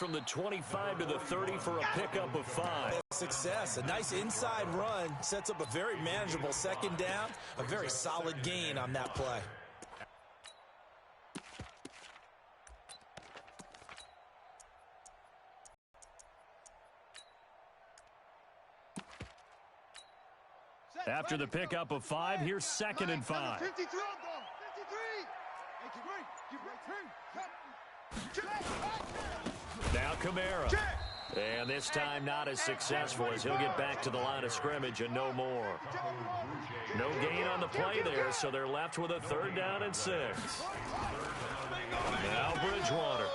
From the 25 to the 30 for a pickup of 5. Success. A nice inside run sets up a very manageable second down. A very solid gain on that play. After the pickup of 5, here's 2nd and 5. 53. Now Kamara. And this time not as successful as he'll get back to the line of scrimmage and no more. No gain on the play there, so they're left with a 3rd down and 6. Now Bridgewater.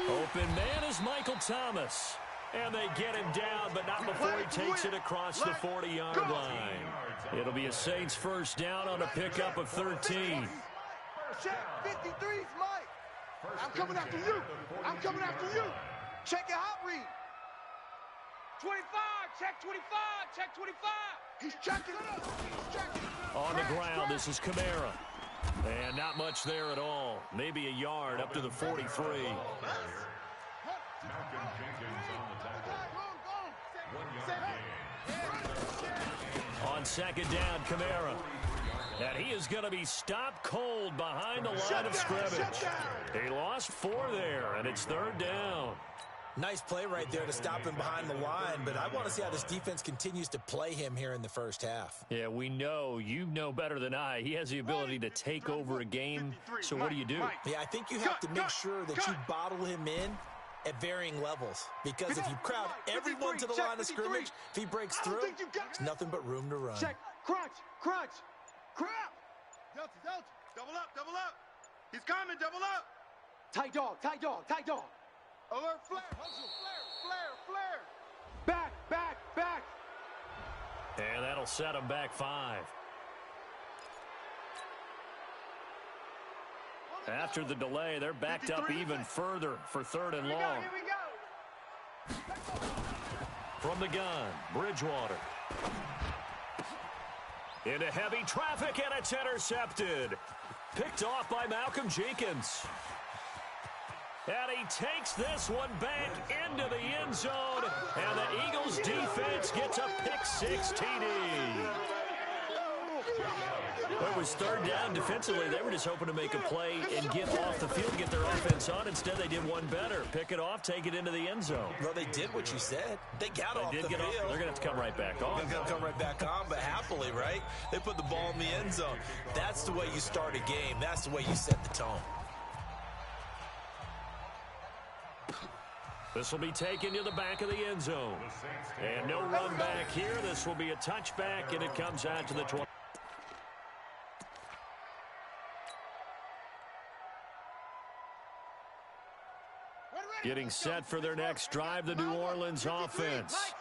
Open man is Michael Thomas. And they get him down, but not before he takes it across the 40-yard line. It'll be a Saints 1st down on a pickup of 13. Check 53's Mike. I'm coming after you. I'm coming after you. Check your hot read. 25. Check 25. Check 25. He's checking. He's checking. On the ground, this is Kamara. And not much there at all. Maybe a yard up to the 43. On 2nd down, Kamara. And he is going to be stopped cold behind the line of scrimmage. He lost 4 there, and it's 3rd down. Nice play right there to stop him behind the line, but I want to see how this defense continues to play him here in the 1st half. Yeah, we know. You know better than I. He has the ability to take over a game, so what do you do? Yeah, I think you have to make sure that you bottle him in at varying levels, because if you crowd everyone to the line of scrimmage, if he breaks through, there's nothing but room to run. Check, crunch, crunch, crap. Delta, double up. He's coming, double up. Tight dog. Alert, flare, hustle, flare. Back. And that'll set him back 5. After the delay, they're backed up even further for 3rd and long. Here we go. From the gun, Bridgewater. Into heavy traffic, and it's intercepted. Picked off by Malcolm Jenkins. And he takes this one back into the end zone. And the Eagles defense gets a pick-6 TD. Well, it was 3rd down defensively. They were just hoping to make a play and get off the field, get their offense on. Instead, they did one better. Pick it off, take it into the end zone. Well, they did what you said. They got off the field. They're going to have to come right back on. They're going to come right back on, but happily, right? They put the ball in the end zone. That's the way you start a game. That's the way you set the tone. This will be taken to the back of the end zone. And no run back here. This will be a touchback, and it comes out to the 20. Getting set for their next drive, the New Orleans offense.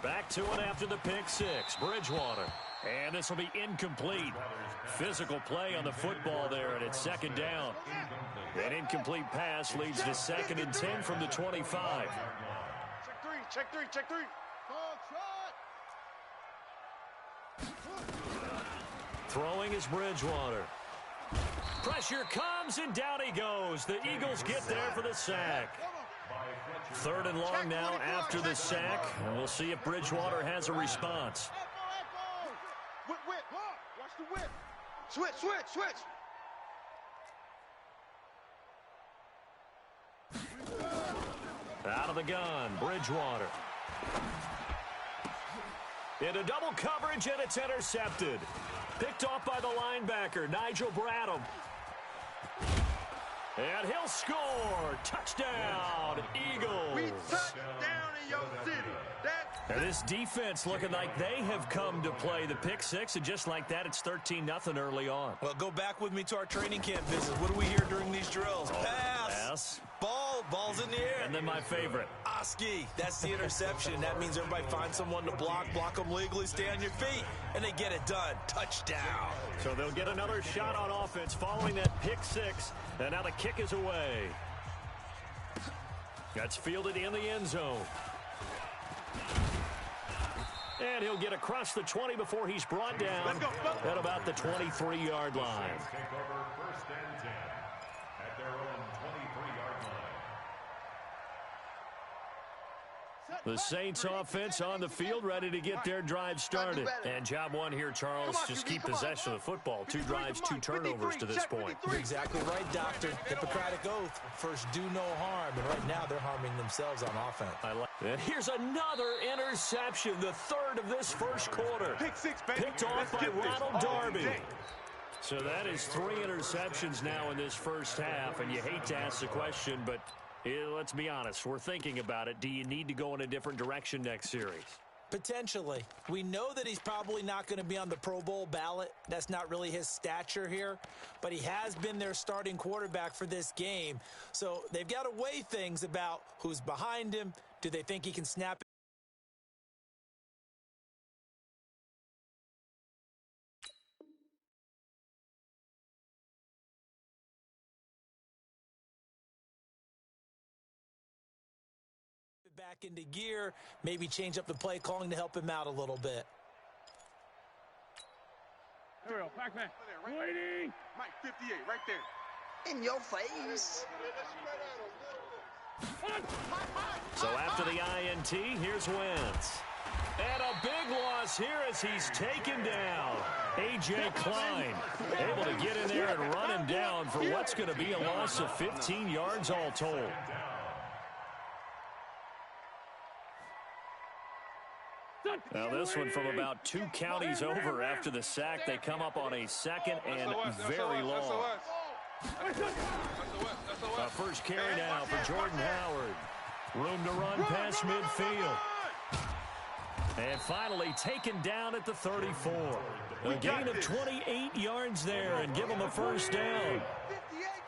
Back to it after the pick-6, Bridgewater. And this will be incomplete. Physical play on the football there, and it's 2nd down. An incomplete pass leads to 2nd and 10 from the 25. Check three. Throwing is Bridgewater. Pressure comes, and down he goes. The Eagles get there for the sack. 3rd and long now after the sack. And we'll see if Bridgewater has a response. Whip. Watch the whip. Switch. Out of the gun, Bridgewater. Into double coverage, and it's intercepted. Picked off by the linebacker, Nigel Bradham. And he'll score. Touchdown, Eagles. We touch down in your city. And this defense looking like they have come to play the pick-6, and just like that, it's 13-0 early on. Well, go back with me to our training camp visit. What do we hear during these drills? Pass. Ball's in the air. And then my favorite. Oski. That's the interception. That means everybody finds someone to block them legally, stay on your feet, and they get it done. Touchdown. So they'll get another shot on offense following that pick-6, and now the kick is away. That's fielded in the end zone. And he'll get across the 20 before he's brought down at about the 23-yard line. The Saints offense on the field, ready to get their drive started. And job one here, Charles, just keep possession of the football. 2 drives, 2 turnovers to this point. You're exactly right, Doctor. Hippocratic oath. First, do no harm. And right now, they're harming themselves on offense. And here's another interception, the 3rd of this first quarter. Picked off by Ronald Darby. So that is 3 interceptions now in this first half. And you hate to ask the question, but let's be honest. We're thinking about it. Do you need to go in a different direction next series? Potentially. We know that he's probably not going to be on the Pro Bowl ballot. That's not really his stature here. But he has been their starting quarterback for this game. So they've got to weigh things about who's behind him. Do they think he can snap back into gear, maybe change up the play calling to help him out a little bit. Here we go, Pac-Man. Waiting. Mike, 58, right there. In your face. So after the INT, here's Wentz. And a big loss here as he's taken down. A.J. Klein able to get in there and run him down for what's going to be a loss of 15 yards all told. Now this one from about 2 counties over after the sack. They come up on a 2nd and very long. First carry now for Jordan Howard. Room to run past midfield. And finally taken down at the 34. A gain of 28 yards there and give them a first down.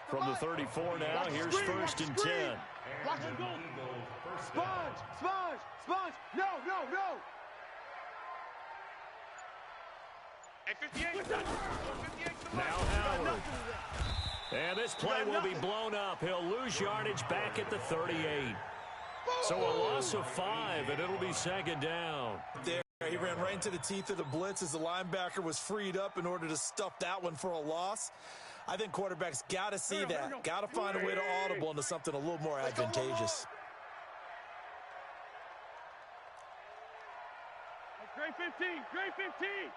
From the 34 now, here's 1st and 10. Sponge. No. Now Howard. And this play will be blown up. He'll lose yardage back at the 38. So a loss of 5, and it'll be 2nd down. There, he ran right into the teeth of the blitz as the linebacker was freed up in order to stuff that one for a loss. I think quarterbacks got to see that. Got to find a way to audible into something a little more advantageous. Grade 15.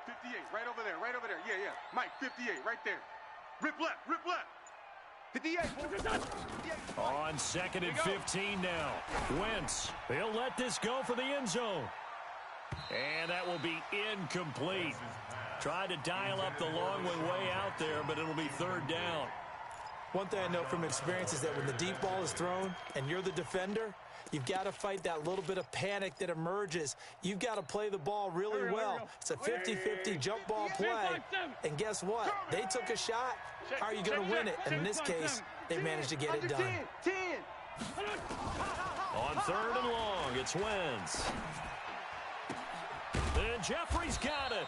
58, right over there. Yeah. Mike, 58, right there. Rip left. 58. On 2nd and 15 now. Wentz, he'll let this go for the end zone. And that will be incomplete. Tried to dial up the long way out there, but it'll be 3rd down. One thing I know from experience is that when the deep ball is thrown and you're the defender, you've got to fight that little bit of panic that emerges. You've got to play the ball really well. It's a 50-50 jump ball play. And guess what? They took a shot. How are you going to win it? And in this case, they managed to get it done. On 3rd and long, it's Wentz. And Jeffrey's got it.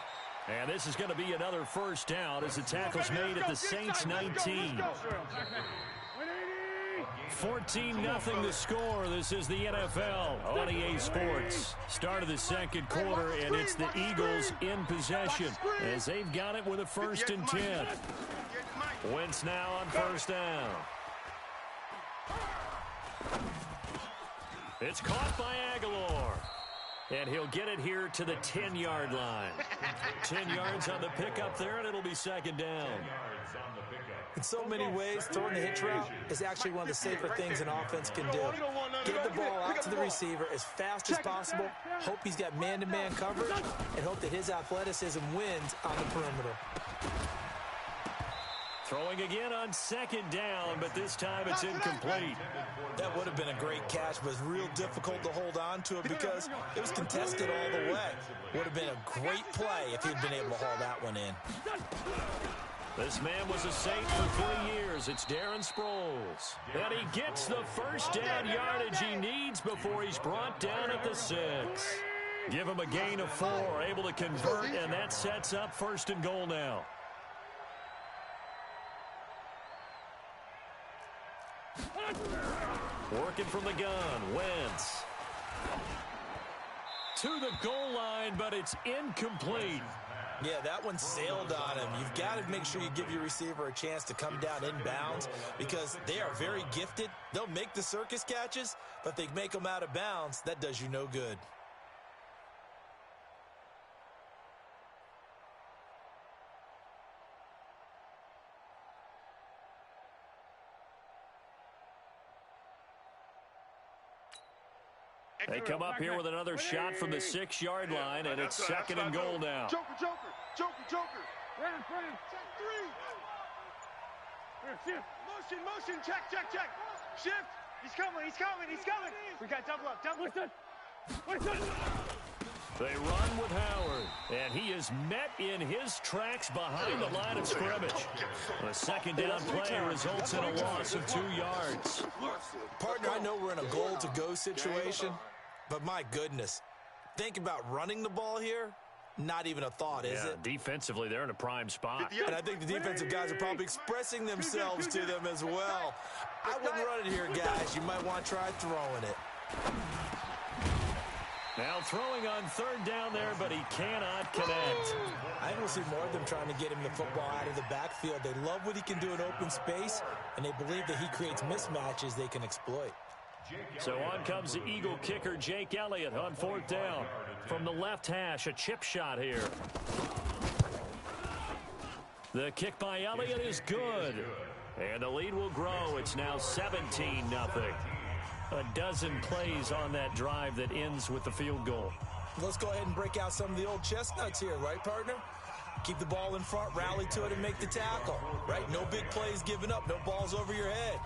And this is going to be another first down as the tackle's made at the Saints 19. 14-0 the score. This is the NFL on EA Sports. Start of the 2nd quarter, and it's the Eagles in possession as they've got it with a 1st and 10. Wentz now on 1st down. It's caught by Aguilar. And he'll get it here to the 10-yard line. 10 yards on the pickup there, and it'll be 2nd down. In so many ways, throwing the hitch route is actually one of the safer things an offense can do. Get the ball out to the receiver as fast as possible, hope he's got man-to-man coverage, and hope that his athleticism wins on the perimeter. Throwing again on 2nd down, but this time it's incomplete. That would have been a great catch, but it's real difficult to hold on to it because it was contested all the way. Would have been a great play if he'd been able to haul that one in. This man was a Saint for 3 years. It's Darren Sproles. And he gets the first down yardage he needs before he's brought down at the 6. Give him a gain of 4, able to convert, and that sets up 1st and goal now. Working from the gun, Wentz. To the goal line, but it's incomplete. Yeah, that one sailed on him. You've got to make sure you give your receiver a chance to come down inbounds because they are very gifted. They'll make the circus catches, but if they make them out of bounds, that does you no good. They come up here with another shot from the 6-yard line, and it's 2nd and goal now. Joker, Joker, Joker, Joker. Check 3. Motion, check. Shift. He's coming. We got double up. They run with Howard, and he is met in his tracks behind the line of scrimmage. The 2nd down play results in a loss of 2 yards. Partner, I know we're in a goal-to-go situation, but my goodness, think about running the ball here. Not even a thought, is it? Defensively, they're in a prime spot. And I think the defensive guys are probably expressing themselves to them as well. I wouldn't run it here, guys. You might want to try throwing it. Now throwing on 3rd down there, but he cannot connect. I think we'll see more of them trying to get him the football out of the backfield. They love what he can do in open space, and they believe that he creates mismatches they can exploit. So on comes the Eagle kicker, Jake Elliott, on 4th down. From the left hash, a chip shot here. The kick by Elliott is good. And the lead will grow. It's now 17-0. A dozen plays on that drive that ends with the field goal. Let's go ahead and break out some of the old chestnuts here, right, partner? Keep the ball in front, rally to it, and make the tackle, right? No big plays given up, no balls over your head.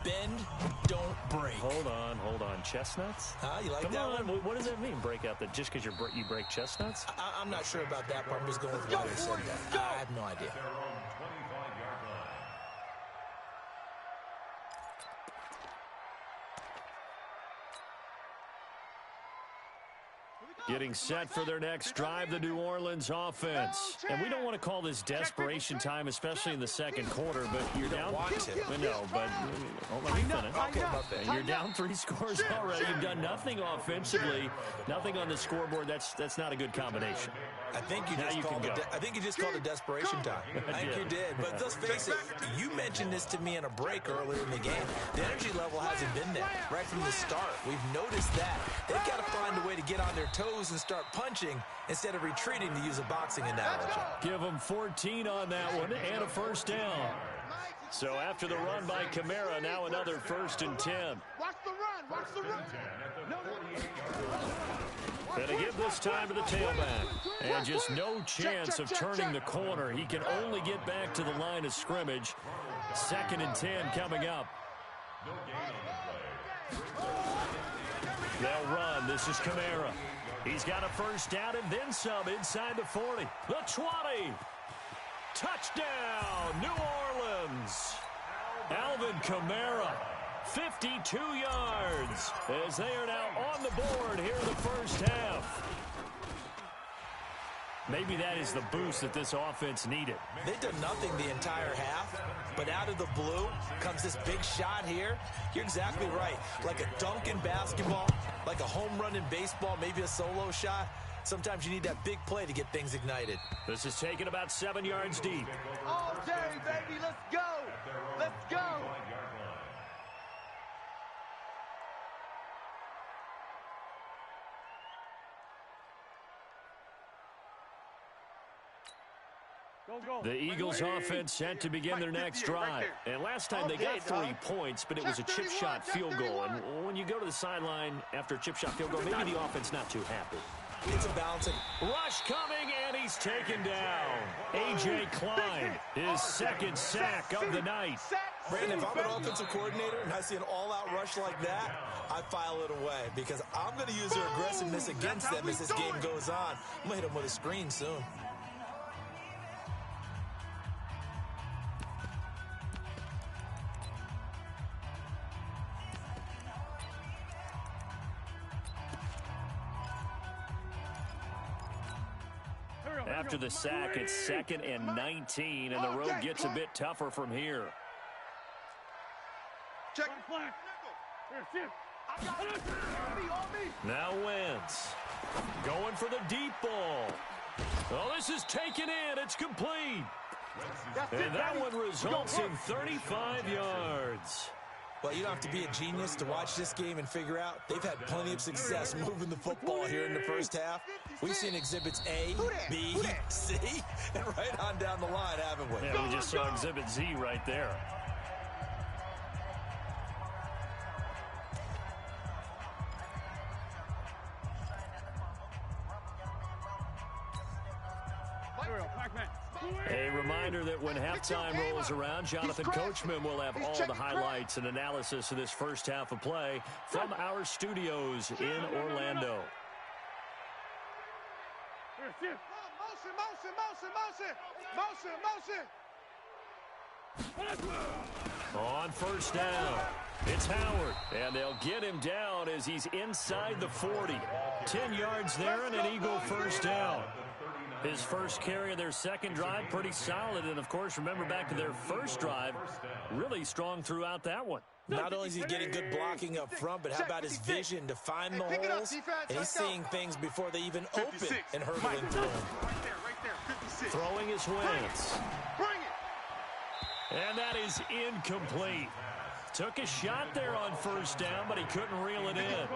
Bend, don't break. Hold on. Chestnuts? You like Come that on. one? What does that mean, break out? That just because you break chestnuts? I'm not sure about that, but I'm just going with why they said that. I have no idea. Getting set for their next drive, the New Orleans offense. And we don't want to call this desperation time, especially in the 2nd quarter, but you're down. Want to. No, but let me finish. Okay, And you're down 3 scores already. You've done nothing offensively, nothing on the scoreboard. That's not a good combination. I think you just called it desperation time. I think you did. But let's face it, you mentioned this to me in a break earlier in the game. The energy level hasn't been there right from the start. We've noticed that. They've got to find a way to get on their toes and start punching instead of retreating, to use a boxing analogy. Give them 14 on that one and a 1st down. So after the run by Kamara, now another 1st and 10. Watch the run. And to give this time to the tailback. And just no chance of turning the corner. He can only get back to the line of scrimmage. 2nd and 10 coming up. They'll run. This is Kamara. He's got a 1st down and then some inside the 40. The 20. Touchdown, New Orleans. Alvin Kamara, 52 yards, as they are now on the board here in the 1st half. Maybe that is the boost that this offense needed. They've done nothing the entire half, but out of the blue comes this big shot here. You're exactly right. Like a dunk in basketball, like a home run in baseball, maybe a solo shot. Sometimes you need that big play to get things ignited. This is taken about 7 yards deep. All day, baby. Let's go. Let's go. The Eagles offense set to begin their next drive. And last time they got 3 points, but it was a chip shot field goal. And when you go to the sideline after a chip shot field goal, maybe the offense not too happy. It's a balancing. Rush coming, and he's taken down. A.J. Klein, his 2nd sack of the night. Brandon, if I'm an offensive coordinator and I see an all-out rush like that, I file it away because I'm going to use their aggressiveness against them as this game goes on. I'm going to hit them with a screen soon. After the sack, it's 2nd and 19, and the road gets a bit tougher from here. Check. Now Wentz going for the deep ball. Oh, this is taken in. It's complete. And that one results in 35 yards. Well, you don't have to be a genius to watch this game and figure out they've had plenty of success moving the football here in the first half. We've seen exhibits A, B, C, and right on down the line, haven't we? Yeah, we just saw exhibit Z right there. A reminder that when halftime rolls around, Jonathan Coachman will have all the highlights and analysis of this first half of play from our studios in Orlando. On first down, it's Howard, and they'll get him down as he's inside the 40. 10 yards there and an Eagle first down. His first carry of their second drive, pretty solid. And, of course, remember back to their first drive, really strong throughout that one. Not only is he getting good blocking up front, but how about his vision to find the holes? And he's seeing things before they even open and hurtling through them. Throwing his Wentz. And that is incomplete. Took a shot there on first down, but he couldn't reel it in.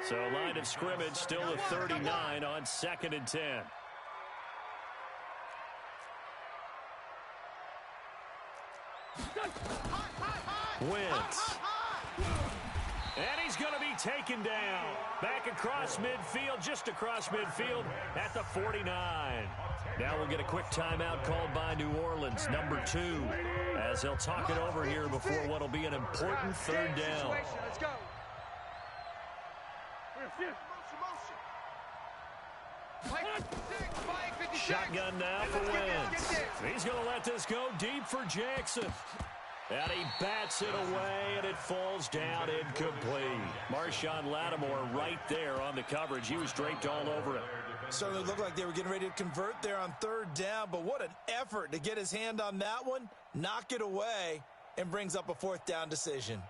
So line of scrimmage still a 39 on 2nd and 10. Wentz. And he's going to be taken down. Back across midfield, just across midfield at the 49. Now we'll get a quick timeout called by New Orleans, number 2, as they'll talk it over here before what will be an important third down. Let's go. Shotgun now for Wentz. He's going to let this go deep for Jackson. And he bats it away, and it falls down incomplete. Marshawn Lattimore right there on the coverage. He was draped all over it. Certainly looked like they were getting ready to convert there on third down, but what an effort to get his hand on that one, knock it away, and brings up a fourth down decision.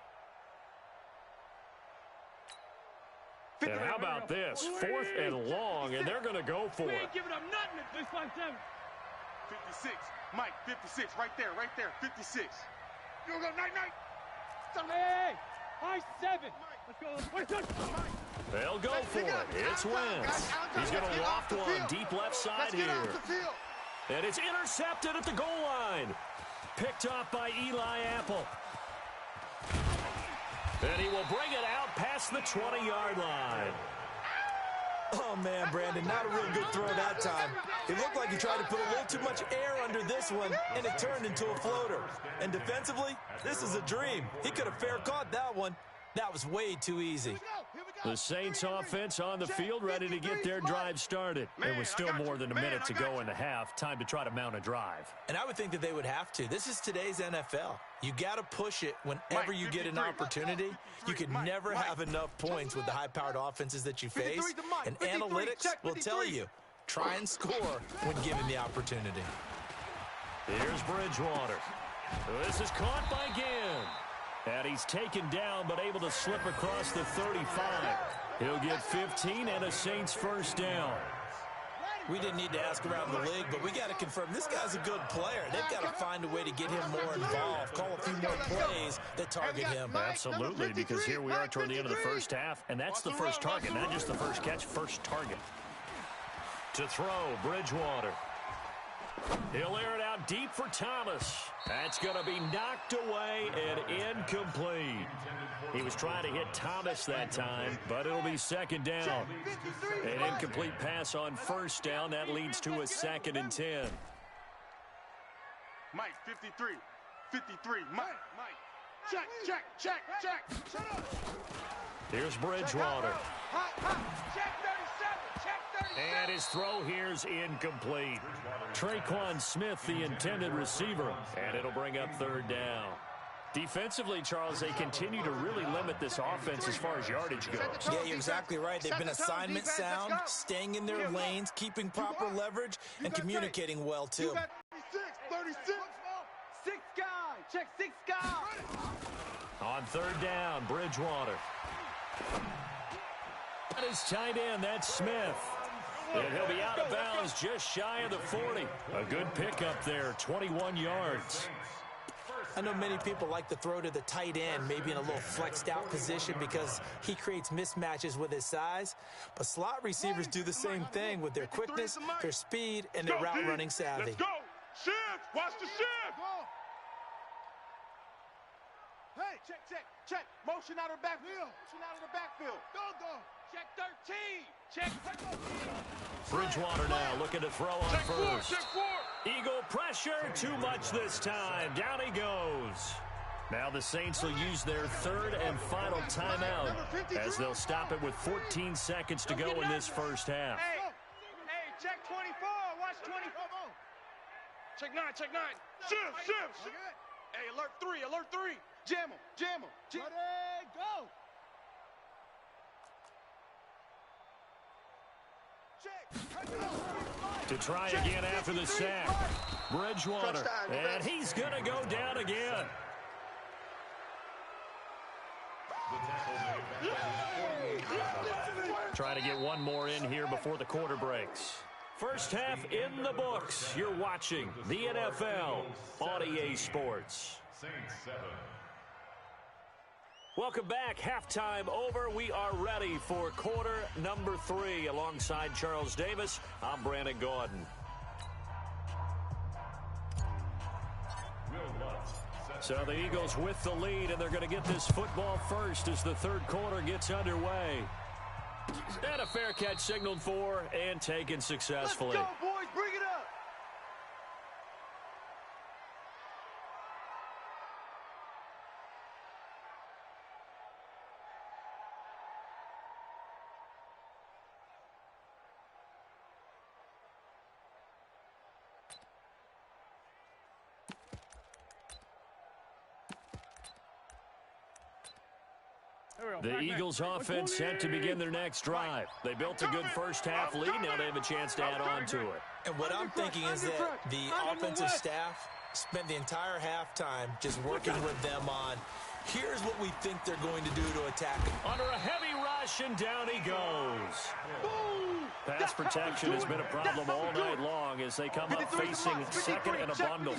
And how about this? 4th and long, and they're going to go for it. We ain't giving up nothing at this 5-7. 56. Mike, 56. Right there, 56. You gonna go night-night? Hey, high 7. Let's go. They'll go for it. It's Wentz. He's going to loft one deep left side here. And it's intercepted at the goal line. Picked off by Eli Apple. And he will bring it out past the 20-yard line. Oh, man, Brandon, not a real good throw that time. It looked like he tried to put a little too much air under this one, and it turned into a floater. And defensively, this is a dream. He could have fair caught that one. That was way too easy. The Saints offense on the field ready to get their drive started. It was still more than a minute to go in the half. Time to try to mount a drive. And I would think that they would have to. This is today's NFL. You got to push it whenever you get an opportunity. You can never have enough points with the high-powered offenses that you face. And analytics will tell you, try and score when given the opportunity. Here's Bridgewater. This is caught by Ginn. And he's taken down, but able to slip across the 35. He'll get 15 and a Saints first down. We didn't need to ask around the league, but we got to confirm this guy's a good player. They've got to find a way to get him more involved, call a few more plays that target him. Absolutely, because here we are toward the end of the first half, and that's the first target, not just the first catch, first target. To throw, Bridgewater. He'll air it out deep for Thomas. That's going to be knocked away and incomplete. He was trying to hit Thomas that time, but it'll be second down. An incomplete pass on first down. That leads to a 2nd and 10. Mike, 53. 53. Mike. Check. Shut up. Here's Bridgewater. Check 37. Check 37. And his throw here's incomplete. Traquan Smith, the intended receiver, and it'll bring up third down. Defensively, Charles, they continue to really limit this offense as far as yardage goes. Yeah, you're exactly right. They've been assignment sound, staying in their lanes, keeping proper leverage, and communicating well, too. 36. 6 guy. Check 6 guy. On third down, Bridgewater. That is tight end. That's Smith. And he'll be out of bounds just shy of the 40. A good pickup there, 21 yards. I know many people like to throw to the tight end, maybe in a little flexed out position because he creates mismatches with his size. But slot receivers do the same thing with their quickness, their speed, and their route running savvy. Let's go. Shift. Watch the shift. Hey, check. Motion out of the backfield. Go. Check 13. Check. Bridgewater now looking to throw on first. Check four. Eagle pressure, too much this time. Down he goes. Now the Saints will use their third and final timeout as they'll stop it with 14 seconds to go in this first half. Hey, check 24. Watch 20. Check 9. Shift. Hey, alert 3. Jam him. Ready, go. To try again after the sack. Bridgewater. And he's going to go down again. Trying to get one more in here before the quarter breaks. First half in the books. You're watching the NFL on EA Sports. Welcome back. Halftime over. We are ready for quarter number 3. Alongside Charles Davis, I'm Brandon Gordon. So the Eagles with the lead, and they're going to get this football first as the third quarter gets underway. And a fair catch signaled for and taken successfully. Let's go, boys. Bring it up. The Eagles offense set to begin their next drive. They built a good first half lead. Now they have a chance to add on to it. And what I'm thinking is that the offensive staff spent the entire halftime just working with them on, here's what we think they're going to do to attack them. Under a heavy rush, and down he goes. Pass protection has been a problem all night long as they come up facing second and a bundle.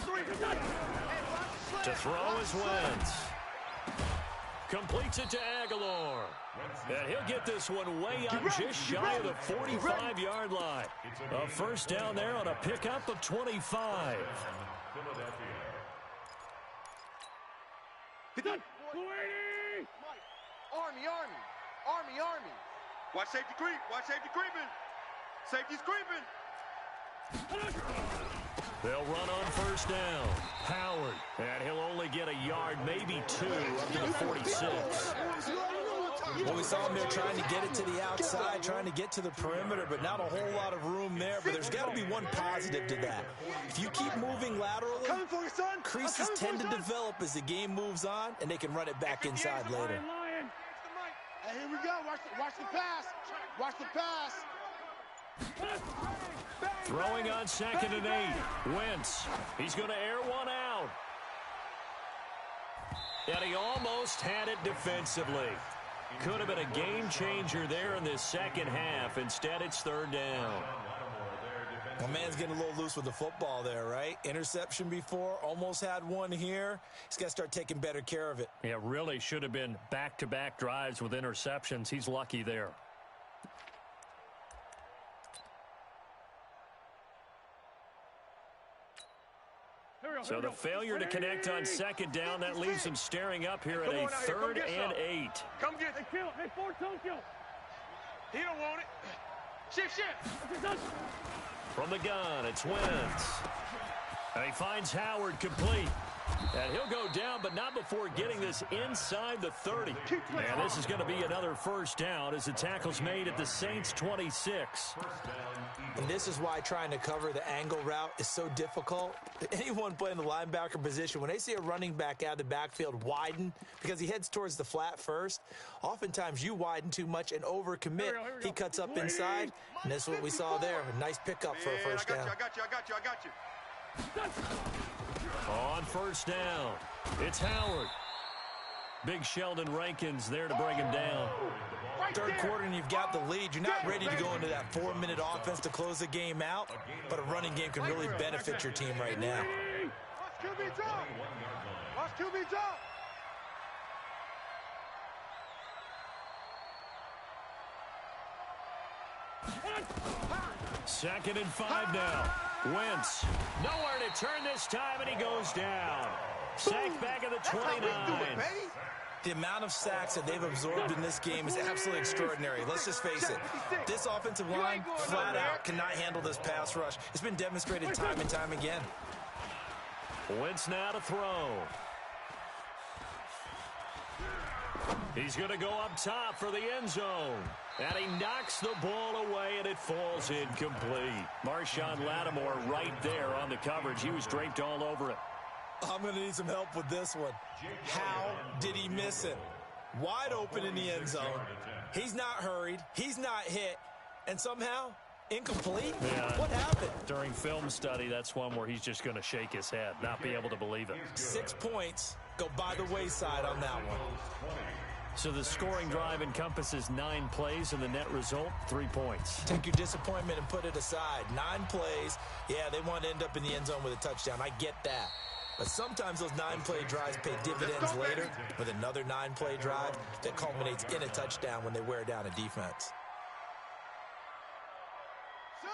To throw is Wentz. Completes it to Aguilar. And he'll get this one way up just shy of the 45-yard line. A first down there on a pickup of 25. Army. Watch safety creep. Creeping. Safety's creeping. They'll run on first down. Howard. And he'll only get a yard, maybe 2, up to the 46. Well, we saw him there trying to get it to the outside, trying to get to the perimeter, but not a whole lot of room there. But there's got to be one positive to that. If you keep moving laterally, creases tend to develop as the game moves on, and they can run it back inside later. Hey, here we go. Watch the pass. Watch the pass. Throwing on 2nd and 8. Wentz. He's going to air one out. And he almost had it defensively. Could have been a game changer there in this second half. Instead, it's third down. My man's getting a little loose with the football there, right? Interception before, almost had one here. He's got to start taking better care of it. Yeah, really should have been back-to-back drives with interceptions. He's lucky there. So the failure to connect on second down, that leaves him staring up here at a 3rd and 8. Come get it. Hey, Ford, don't kill. He don't want it. Shift. From the gun, it's Wentz. And he finds Howard complete. And he'll go down, but not before getting this inside the 30. And this is going to be another first down as the tackle's made at the Saints' 26. And this is why trying to cover the angle route is so difficult. Anyone playing the linebacker position, when they see a running back out of the backfield widen, because he heads towards the flat first, oftentimes you widen too much and overcommit. He cuts up inside, and that's what we saw there. A nice pickup for a first down. I got you. On first down, it's Howard. Big Sheldon Rankins there to bring him down. Third quarter and you've got the lead. You're not ready to go into that 4-minute offense to close the game out, but a running game can really benefit your team right now. Watch QB drop. Watch QB drop. Second and 5 now. Wentz. Nowhere to turn this time, and he goes down. Sacked back at the 29. The amount of sacks that they've absorbed in this game is absolutely extraordinary. Let's just face it. This offensive line, flat out, cannot handle this pass rush. It's been demonstrated time and time again. Wentz now to throw. He's going to go up top for the end zone. And he knocks the ball away, and it falls incomplete. Marshawn Lattimore right there on the coverage. He was draped all over it. I'm going to need some help with this one. How did he miss it? Wide open in the end zone. He's not hurried. He's not hit. And somehow, incomplete? Yeah. What happened? During film study, that's one where he's just going to shake his head, not be able to believe it. 6 points go by the wayside on that one. So the scoring drive encompasses 9 plays, and the net result, 3 points. Take your disappointment and put it aside. 9 plays. Yeah, they want to end up in the end zone with a touchdown. I get that. But sometimes those 9-play drives pay dividends later with another 9-play drive that culminates in a touchdown when they wear down a defense.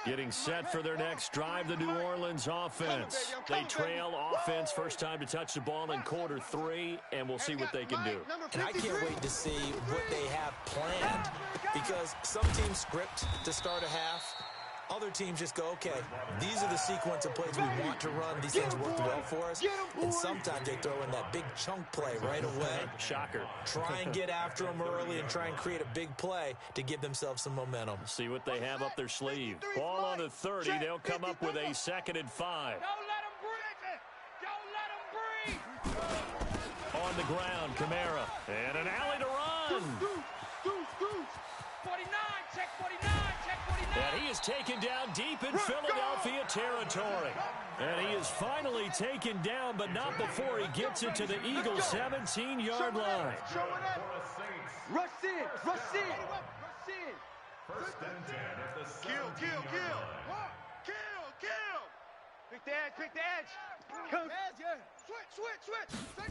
Getting set for their next drive, the New Orleans offense. They trail offense, first time to touch the ball in quarter 3, and we'll see what they can do. And I can't wait to see what they have planned, because some teams script to start a half. Other teams just go, okay, these are the sequence of plays we want to run. These things worked well for us. And sometimes they throw in that big chunk play right away. Shocker. Try and get after them early and try and create a big play to give themselves some momentum. See what they have up their sleeve. Ball on the 30. They'll come up with a 2nd and 5. Don't let him breathe. On the ground, Kamara. And an alley to run. 49, check 49, check 49. And he is taken down deep in Philadelphia territory. And he is finally taken down, but not before he gets it to the Eagles' 17-yard line. Rush in, rush in. First and 10 at the 17. Kill. Pick the edge, Come. Switch.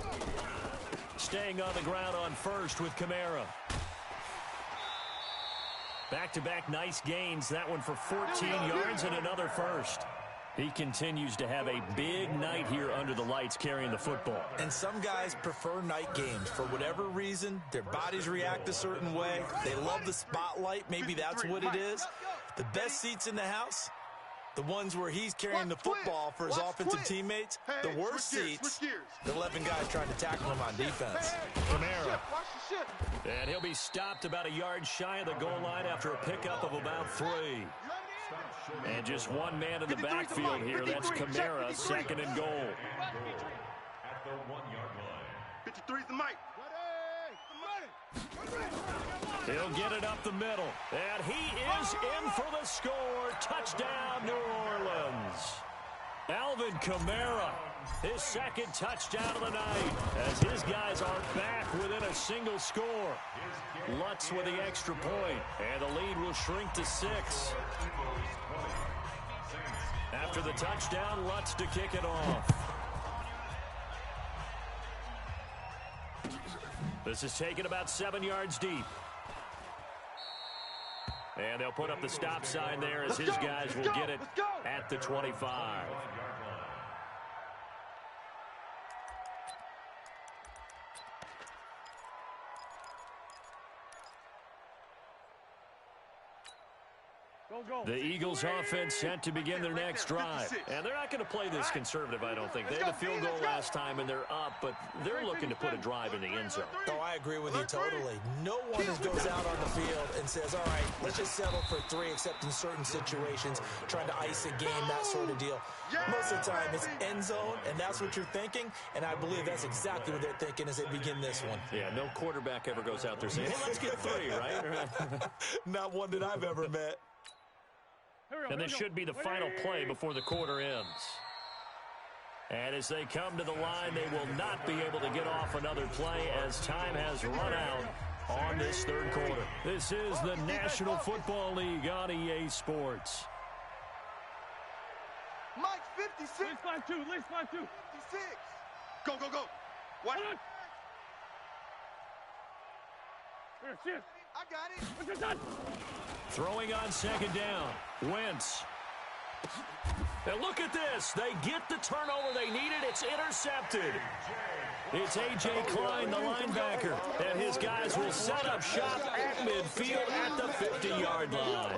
Staying on the ground on first with Kamara. Back-to-back nice gains. That one for 14 yards and another first. He continues to have a big night here under the lights carrying the football. And some guys prefer night games. For whatever reason, their bodies react a certain way. They love the spotlight. Maybe that's what it is. The best seats in the house, the ones where he's carrying the football for his offensive teammates. The worst seats, the 11 guys trying to tackle him on defense. Kamara. And he'll be stopped about a yard shy of the goal line after a pickup of about 3. And just one man in the backfield here. That's Kamara, 2nd and goal. At the 1-yard line. 53's the mic. He'll get it up the middle. And he is in for the score. Touchdown, New Orleans. Alvin Kamara, his 2nd touchdown of the night, as his guys are back within a single score. Lutz with the extra point, and the lead will shrink to 6. After the touchdown, Lutz to kick it off. This is taken about 7 yards deep. And they'll put up the stop sign there as his guys will get it at the 25. The Eagles offense set to begin their next drive. And they're not going to play this conservative, I don't think. They had a field goal last time, and they're up, but they're looking to put a drive in the end zone. Oh, I agree with you totally. No one goes out on the field and says, all right, let's just settle for 3, except in certain situations, trying to ice a game, that sort of deal. Most of the time, it's end zone, and that's what you're thinking, and I believe that's exactly what they're thinking as they begin this one. Yeah, no quarterback ever goes out there saying, hey, let's get 3, right? Not one that I've ever met. And this should be the final play before the quarter ends. And as they come to the line, they will not be able to get off another play as time has run out. on this third quarter. This is the National Football League on EA Sports. Mike's 56. Least 5-2, least 5-2. 56. Go, go, go. What? Here, shift. I got it. What's your son? Throwing on second down. Wentz. And look at this. They get the turnover they needed. It's intercepted. It's A.J. Klein, the linebacker, and his guys will set up shop at midfield at the 50-yard line.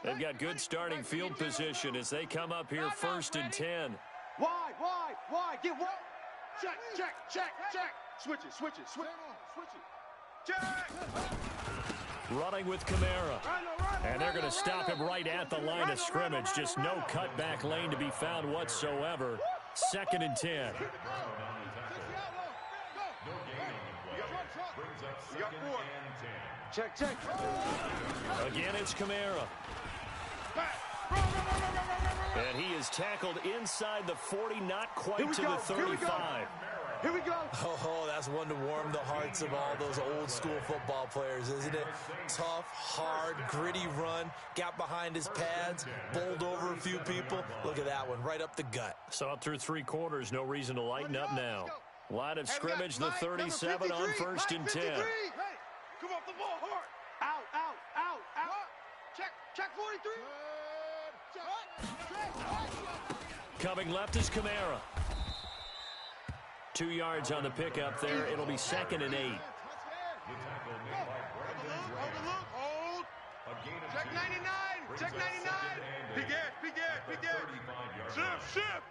They've got good starting field position as they come up here 1st and 10. Wide. Get wide. Check. Switch it. Switch it. Check. Running with Kamara. And they're going to stop him right at the line of scrimmage. Just no cutback lane to be found whatsoever. 2nd and 10. Check. Again, it's Kamara. And he is tackled inside the 40, not quite to the 35. Here we go. Oh, that's one to warm the hearts of all those old school football players, isn't it? Tough, hard, gritty run. Got behind his pads, bowled over a few people. Look at that one, right up the gut. Saw it through 3 quarters. No reason to lighten up now. Line of scrimmage, the 37 on 1st and 10. Come off the ball hard. Out. Check 43. Coming left is Kamara. 2 yards on the pickup there. It'll be 2nd and 8. Hold. Check 99. Big edge. Shift.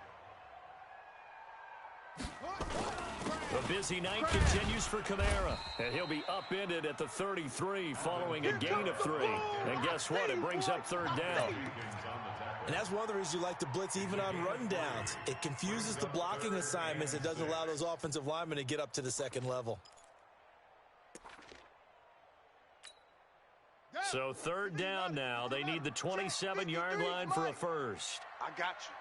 The busy night continues for Kamara, and he'll be upended at the 33 following a gain of 3. And guess what? It brings up 3rd down. And that's one of the reasons you like to blitz even on run downs. It confuses the blocking assignments. It doesn't allow those offensive linemen to get up to the 2nd level. So 3rd down now. They need the 27-yard line for a first. I got you.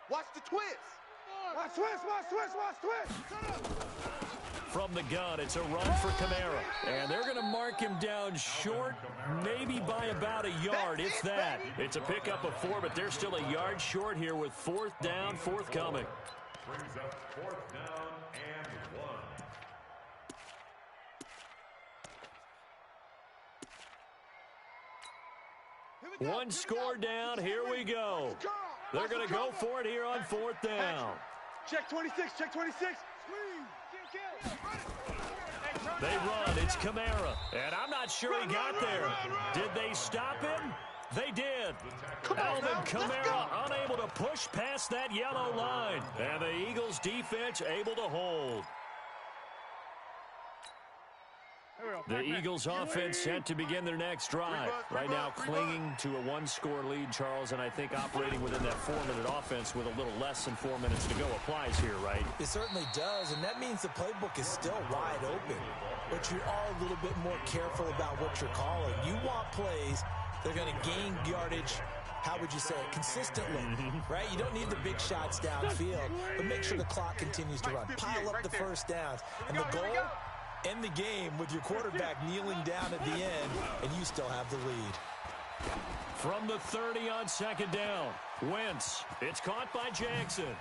Watch the twist. Watch twist. From the gun, it's a run for Kamara. And they're going to mark him down short, maybe by about a yard, if that. It's a pickup of 4, but they're still a yard short here with 4th down, forthcoming. Brings up 4th down and 1. One score down, here we go. They're going to go for it here on 4th down. Check 26. They run, it's Kamara, and I'm not sure he got there. Did they stop him? They did. Alvin Kamara unable to push past that yellow line, and the Eagles defense able to hold. The Eagles offense set to begin their next drive. Right now clinging to a 1-score lead, Charles, and I think operating within that 4-minute offense with a little less than 4 minutes to go applies here, right? It certainly does, and that means the playbook is still wide open. But you are a little bit more careful about what you're calling. You want plays that are going to gain yardage, how would you say it, consistently, right? You don't need the big shots downfield, but make sure the clock continues to run. Pile up the first downs. And the goal, end the game with your quarterback kneeling down at the end, and you still have the lead. From the 30 on 2nd down, Wentz. It's caught by Jackson.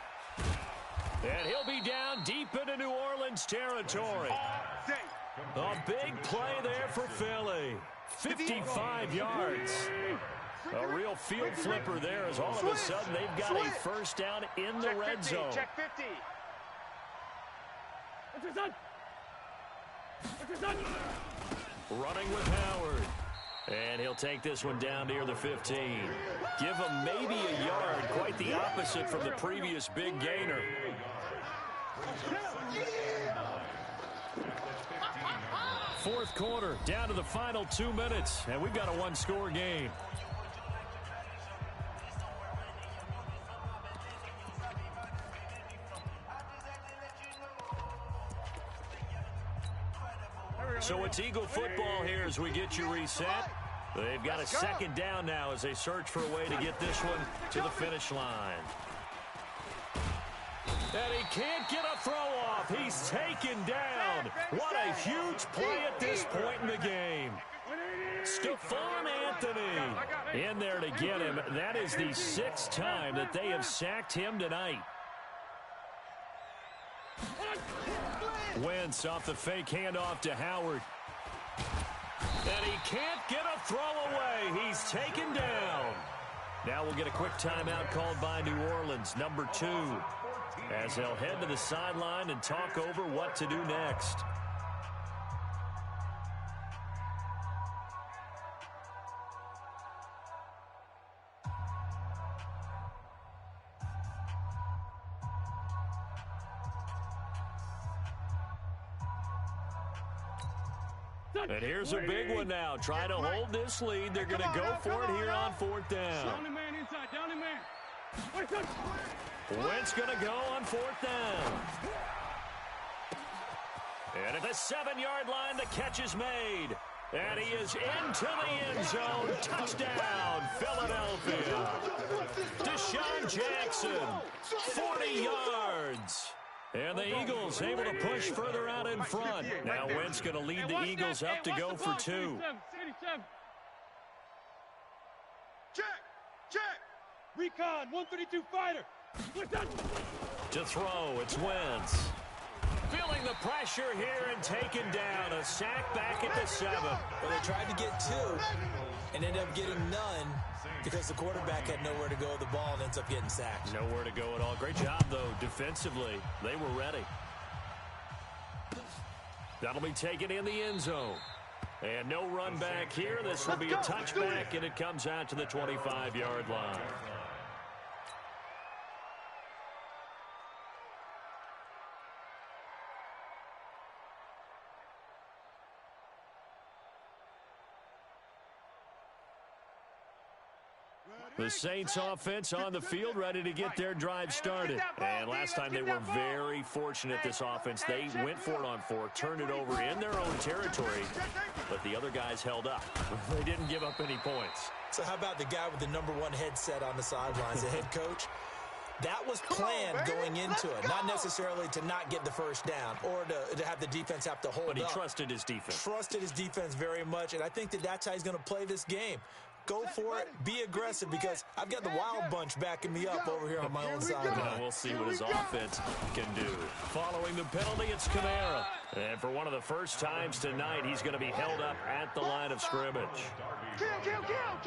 And he'll be down deep into New Orleans territory. A big play there for Philly. 55 yards. A real field flipper there as all of a sudden they've got a first down in the red zone. Check 50. What's your son? Running with Howard. And he'll take this one down near the 15. Give him maybe a yard. Quite the opposite from the previous big gainer. Fourth quarter, down to the final 2 minutes, and we've got a 1-score game. So it's Eagle football here as we get you reset. They've got a second down now as they search for a way to get this one to the finish line. And he can't get a throw off. He's taken down. What a huge play at this point in the game. Stephon Anthony in there to get him. That is the 6th time that they have sacked him tonight. Wentz off the fake handoff to Howard. And he can't get a throw away. He's taken down. Now we'll get a quick timeout called by New Orleans, number 2, as they'll head to the sideline and talk over what to do next. And here's a big one now. Trying to hold this lead. They're going to go for it here on 4th down. Down the man inside. Down the man. Wentz going to go on 4th down. And at the 7-yard line, the catch is made. And he is into the end zone. Touchdown, Philadelphia. Deshaun Jackson, 40 yards. And the Eagles able to push further out in front. Now Wentz going to lead the Eagles up to go for 2. Check. Recon, 132 fighter. To throw, it's Wentz. Feeling the pressure here and taken down. A sack back at the 7. Well, they tried to get 2 and ended up getting none because the quarterback had nowhere to go with the ball and ends up getting sacked. Nowhere to go at all. Great job, though, defensively. They were ready. That'll be taken in the end zone. And no run back here. This will be a touchback, and it comes out to the 25-yard line. The Saints offense on the field ready to get their drive started. And last time they were very fortunate, this offense. They went for it on 4, turned it over in their own territory, but the other guys held up. They didn't give up any points. So how about the guy with the number 1 headset on the sidelines, the head coach? That was planned going into it, not necessarily to not get the first down or to have the defense have to hold up. But he trusted his defense. Trusted his defense very much, and I think that's how he's going to play this game. Go for it, be aggressive, because I've got the wild bunch backing me up over here on my own sideline. Now we'll see what his offense can do. Following the penalty, it's Kamara. And for one of the first times tonight, he's going to be held up at the line of scrimmage.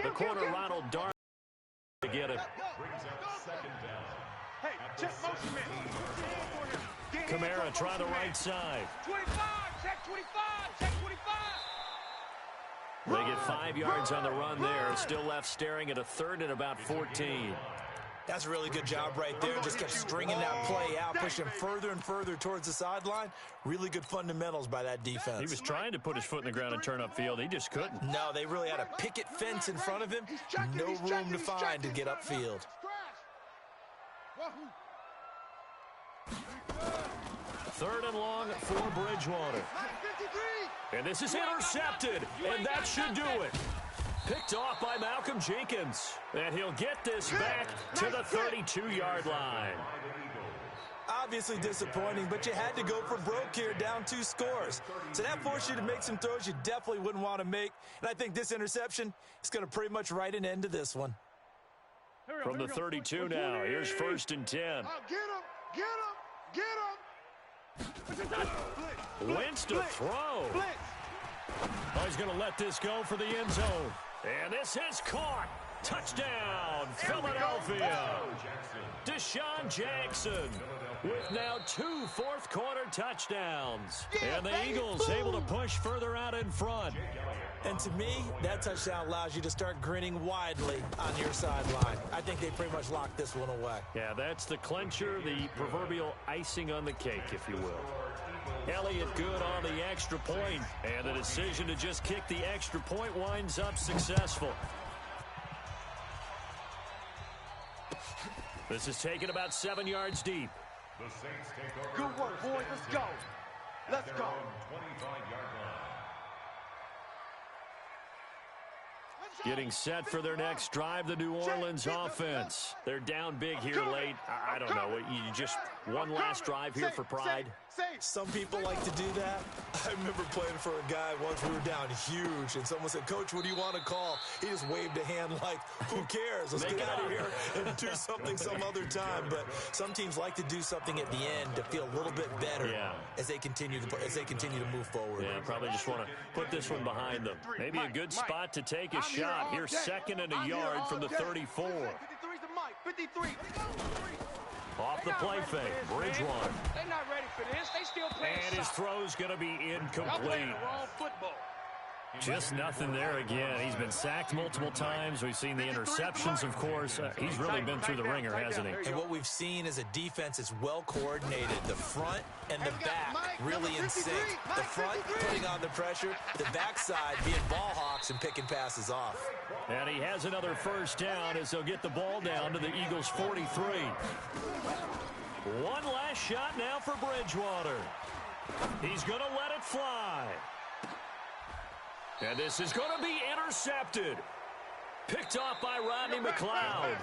The corner, Ronald Darby, to get him. Hey, check motion man. Kamara try the right side. 25, check 25, check 25. They get 5 yards on the run there. Still left staring at a 3rd and about 14. That's a really good job right there. Just kept stringing that play out, pushing further and further towards the sideline. Really good fundamentals by that defense. He was trying to put his foot in the ground and turn upfield. He just couldn't. No, they really had a picket fence in front of him. No room to find to get upfield. 3rd and long for Bridgewater. And this is intercepted, and that should do it. Picked off by Malcolm Jenkins. And he'll get this back to the 32-yard line. Obviously disappointing, but you had to go for broke here, down 2 scores. So that forced you to make some throws you definitely wouldn't want to make. And I think this interception is going to pretty much write an end to this one. From the 32 now, here's 1st and 10. Get him, get him, get him. Wentz to throw. Oh, he's going to let this go for the end zone. And this is caught. Touchdown, Philadelphia. Deshaun Jackson with now 2 fourth-quarter touchdowns. And the Eagles able to push further out in front. And to me, that touchdown allows you to start grinning widely on your sideline. I think they pretty much locked this one away. Yeah, that's the clincher, the proverbial icing on the cake, if you will. Elliott good on the extra point, and the decision to just kick the extra point winds up successful. This is taken about 7 yards deep. The Saints take over. Good work, boys. Let's go. Let's go. 25-yard line. Getting set for their next drive, the New Orleans offense. They're down big here late. I don't know. You just one last drive here for pride? Some people like to do that. I remember playing for a guy once. We were down huge, and someone said, "Coach, what do you want to call?" He just waved a hand like, "Who cares? Let's get out of here and do something some other time." But some teams like to do something at the end to feel a little bit better as they continue to move forward. Yeah, probably just want to put this one behind them. Maybe a good spot to take a shot. Here's 2nd and a yard from the 34. 53. Off the play fake, Bridgewater. They're not ready for this. They still playing. And his throw's going to be incomplete. Wrong football. Just nothing there again. He's been sacked multiple times. We've seen the interceptions, of course. He's really been through the ringer, hasn't he? And what we've seen is a defense that's well coordinated. The front and the back really in sync. The front putting on the pressure, the backside being ball hawks and picking passes off. And he has another first down as they'll get the ball down to the Eagles' 43. One last shot now for Bridgewater. He's going to let it fly. And this is going to be intercepted. Picked off by Rodney McLeod.